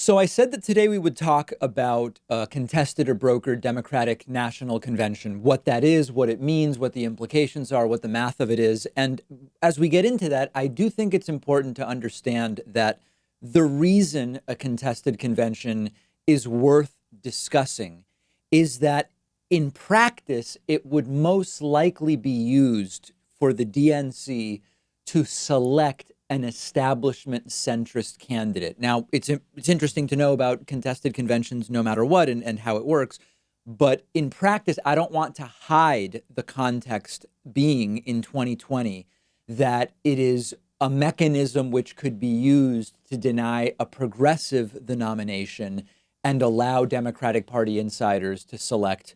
So I said that today we would talk about a contested or brokered Democratic National Convention, what that is, what it means, what the implications are, what the math of it is. And as we get into that, I do think it's important to understand that the reason a contested convention is worth discussing is that in practice, it would most likely be used for the DNC to select an establishment centrist candidate. Now, it's interesting to know about contested conventions no matter what and how it works. But in practice, I don't want to hide the context being in 2020 that it is a mechanism which could be used to deny a progressive the nomination and allow Democratic Party insiders to select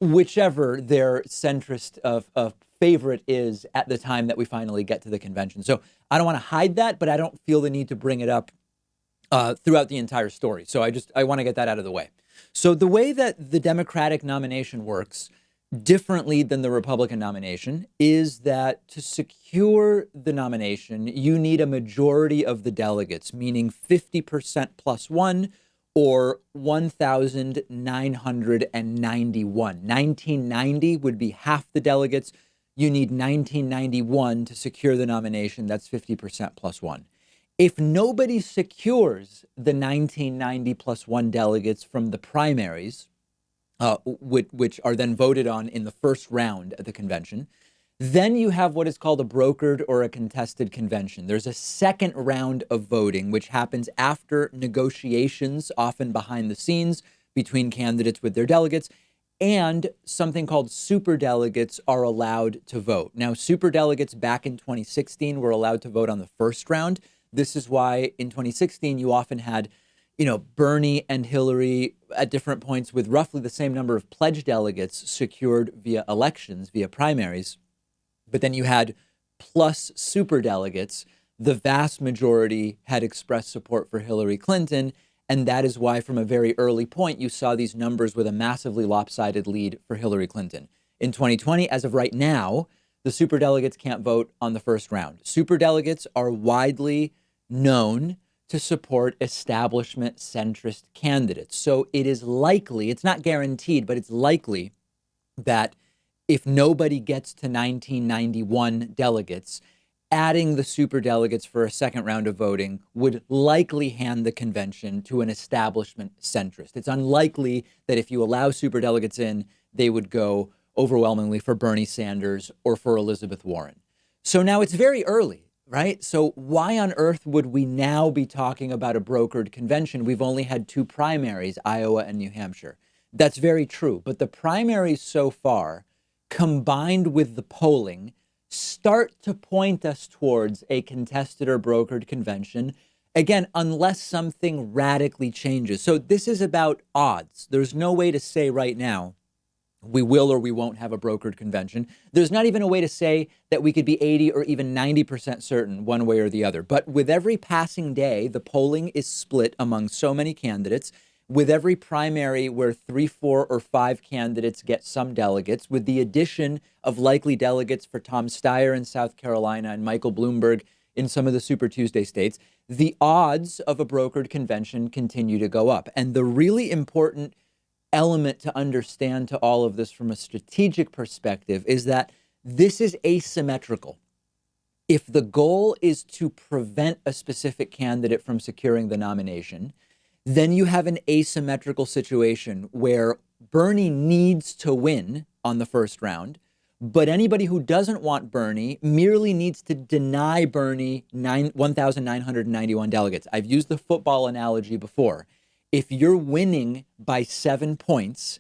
whichever their centrist of favorite is at the time that we finally get to the convention. So I don't want to hide that, but I don't feel the need to bring it up throughout the entire story. So I want to get that out of the way. So the way that the Democratic nomination works differently than the Republican nomination is that to secure the nomination, you need a majority of the delegates, meaning 50% plus one, or 1,991. 1990 would be half the delegates. You need 1991 to secure the nomination. That's 50% plus one. If nobody secures the 1990 plus one delegates from the primaries, which are then voted on in the first round at the convention, then you have what is called a brokered or a contested convention. There's a second round of voting, which happens after negotiations, often behind the scenes, between candidates with their delegates, and something called superdelegates are allowed to vote. Now, superdelegates back in 2016 were allowed to vote on the first round. This is why in 2016 you often had, Bernie and Hillary at different points with roughly the same number of pledged delegates secured via elections, via primaries. But then you had plus superdelegates. The vast majority had expressed support for Hillary Clinton. And that is why from a very early point, you saw these numbers with a massively lopsided lead for Hillary Clinton. In 2020, as of right now, the superdelegates can't vote on the first round. Superdelegates are widely known to support establishment centrist candidates. So it is likely, it's not guaranteed, but it's likely that if nobody gets to 1991 delegates, adding the superdelegates for a second round of voting would likely hand the convention to an establishment centrist. It's unlikely that if you allow superdelegates in, they would go overwhelmingly for Bernie Sanders or for Elizabeth Warren. So now it's very early, right? So why on earth would we now be talking about a brokered convention? We've only had two primaries, Iowa and New Hampshire. That's very true. But the primaries so far, combined with the polling, start to point us towards a contested or brokered convention. Again, unless something radically changes. So this is about odds. There's no way to say right now we will or we won't have a brokered convention. There's not even a way to say that we could be 80 or even 90% certain one way or the other. But with every passing day, the polling is split among so many candidates. With every primary where 3, 4, or 5 candidates get some delegates, with the addition of likely delegates for Tom Steyer in South Carolina and Michael Bloomberg in some of the Super Tuesday states, the odds of a brokered convention continue to go up. And the really important element to understand to all of this from a strategic perspective is that this is asymmetrical. If the goal is to prevent a specific candidate from securing the nomination, then you have an asymmetrical situation where Bernie needs to win on the first round, but anybody who doesn't want Bernie merely needs to deny Bernie 1,991 delegates. I've used the football analogy before. If you're winning by 7 points,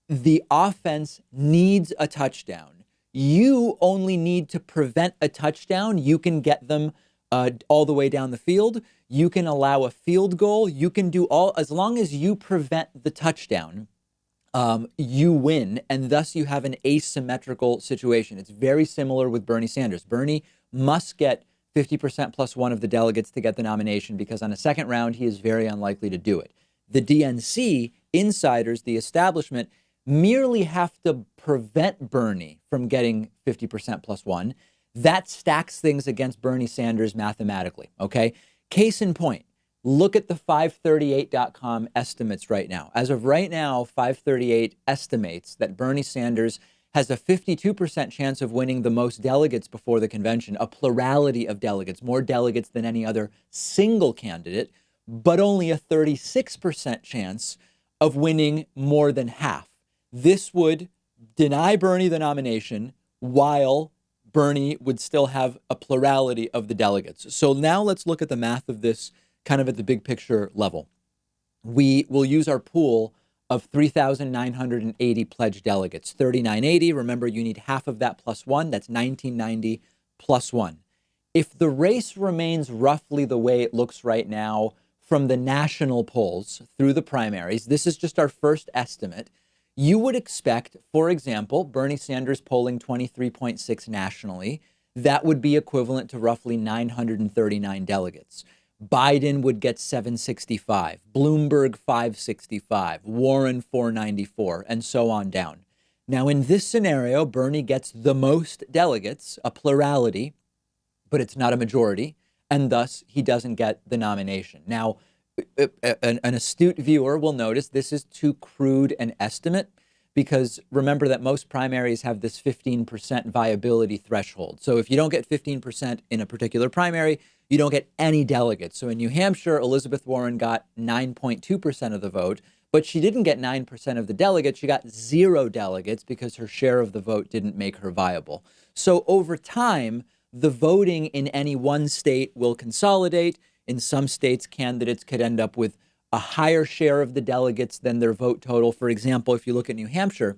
the offense needs a touchdown. You only need to prevent a touchdown. You can get them all the way down the field. You can allow a field goal. You can do all, as long as you prevent the touchdown, you win. And thus you have an asymmetrical situation. It's very similar with Bernie Sanders. Bernie must get 50% plus one of the delegates to get the nomination because on a second round, he is very unlikely to do it. The DNC insiders, the establishment, merely have to prevent Bernie from getting 50% plus one. That stacks things against Bernie Sanders mathematically, okay? Case in point, Look at the 538.com estimates right now. As of right now, 538 estimates that Bernie Sanders has a 52% chance of winning the most delegates before the convention, a plurality of delegates, more delegates than any other single candidate, but only a 36% chance of winning more than half. This would deny Bernie the nomination while Bernie would still have a plurality of the delegates. So now let's look at the math of this kind of at the big picture level. We will use our pool of 3,980 pledged delegates, 3,980. Remember, you need half of that plus one. That's 1,990 plus one. If the race remains roughly the way it looks right now from the national polls through the primaries, this is just our first estimate, you would expect, for example, Bernie Sanders polling 23.6 nationally. That would be equivalent to roughly 939 delegates. Biden would get 765, Bloomberg 565, Warren 494, and so on down. Now, in this scenario, Bernie gets the most delegates, a plurality, but it's not a majority, and thus he doesn't get the nomination. Now, an astute viewer will notice this is too crude an estimate, because remember that most primaries have this 15% viability threshold. So if you don't get 15% in a particular primary, you don't get any delegates. So in New Hampshire, Elizabeth Warren got 9.2% of the vote, but she didn't get 9% of the delegates. She got 0 delegates because her share of the vote didn't make her viable. So over time, the voting in any one state will consolidate. In some states, candidates could end up with a higher share of the delegates than their vote total. For example, if you look at New Hampshire,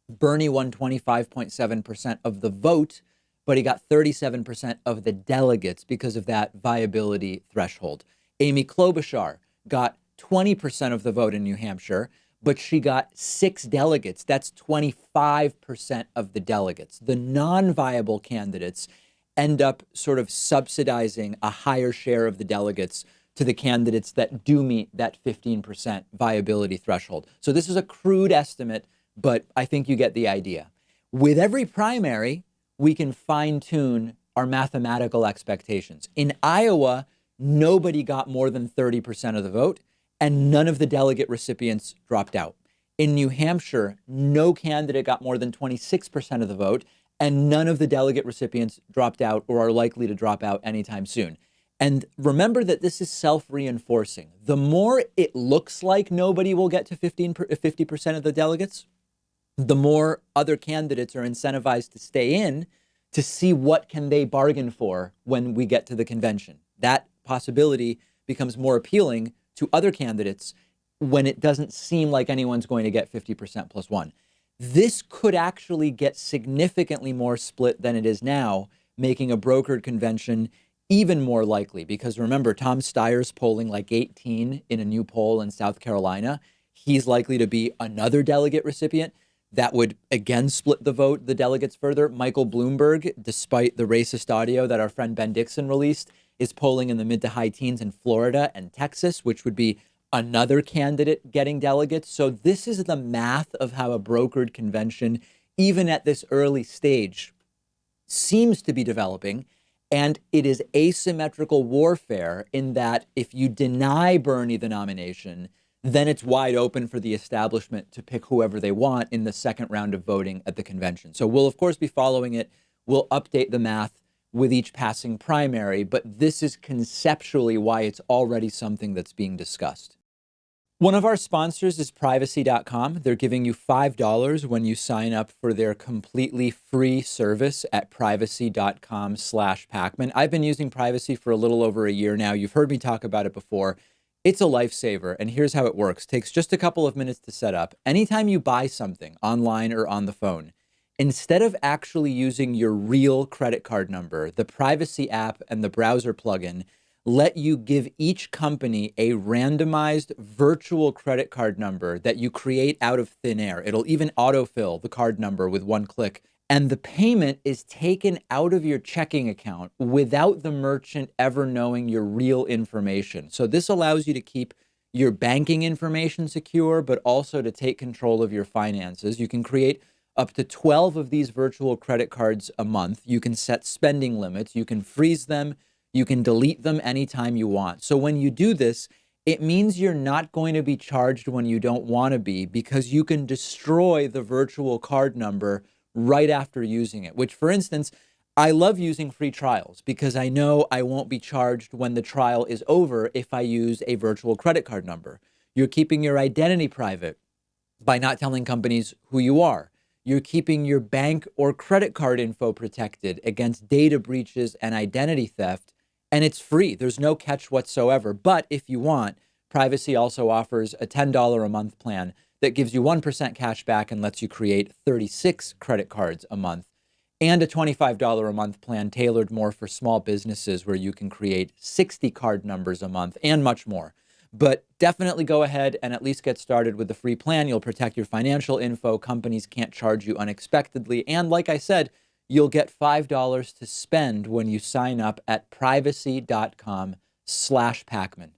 Bernie won 25.7% of the vote, but he got 37% of the delegates because of that viability threshold. Amy Klobuchar got 20% of the vote in New Hampshire, but she got 6 delegates. That's 25% of the delegates. The non-viable candidates end up sort of subsidizing a higher share of the delegates to the candidates that do meet that 15% viability threshold. So this is a crude estimate, but I think you get the idea. With every primary, we can fine-tune our mathematical expectations. In Iowa, nobody got more than 30% of the vote, and none of the delegate recipients dropped out. In New Hampshire, no candidate got more than 26% of the vote, and none of the delegate recipients dropped out or are likely to drop out anytime soon. And remember that this is self-reinforcing. The more it looks like nobody will get to 50% of the delegates, the more other candidates are incentivized to stay in to see what can they bargain for when we get to the convention. That possibility becomes more appealing to other candidates when it doesn't seem like anyone's going to get 50% plus one. This could actually get significantly more split than it is now, making a brokered convention even more likely. Because remember, Tom Steyer's polling like 18 in a new poll in South Carolina. He's likely to be another delegate recipient. That would again split the vote, the delegates further. Michael Bloomberg, despite the racist audio that our friend Ben Dixon released, is polling in the mid to high teens in Florida and Texas, which would be another candidate getting delegates. So this is the math of how a brokered convention, even at this early stage, seems to be developing. And it is asymmetrical warfare in that if you deny Bernie the nomination, then it's wide open for the establishment to pick whoever they want in the second round of voting at the convention. So we'll, of course, be following it. We'll update the math with each passing primary, but this is conceptually why it's already something that's being discussed. One of our sponsors is privacy.com. They're giving you $5 when you sign up for their completely free service at privacy.com/Pakman. I've been using Privacy for a little over a year now. You've heard me talk about it before. It's a lifesaver, and here's how it works. It takes just a couple of minutes to set up. Anytime you buy something online or on the phone, instead of actually using your real credit card number, the Privacy app and the browser plugin let you give each company a randomized virtual credit card number that you create out of thin air. It'll even autofill the card number with one click. And the payment is taken out of your checking account without the merchant ever knowing your real information. So this allows you to keep your banking information secure, but also to take control of your finances. You can create up to 12 of these virtual credit cards a month. You can set spending limits. You can freeze them. You can delete them anytime you want. So when you do this, it means you're not going to be charged when you don't want to be, because you can destroy the virtual card number right after using it, which, for instance, I love using free trials because I know I won't be charged when the trial is over if I use a virtual credit card number. You're keeping your identity private by not telling companies who you are. You're keeping your bank or credit card info protected against data breaches and identity theft, and it's free. There's no catch whatsoever. But if you want, Privacy also offers a $10 a month plan that gives you 1% cash back and lets you create 36 credit cards a month, and a $25 a month plan tailored more for small businesses where you can create 60 card numbers a month and much more. But definitely go ahead and at least get started with the free plan. You'll protect your financial info. Companies can't charge you unexpectedly. And like I said, you'll get $5 to spend when you sign up at privacy.com/Pakman.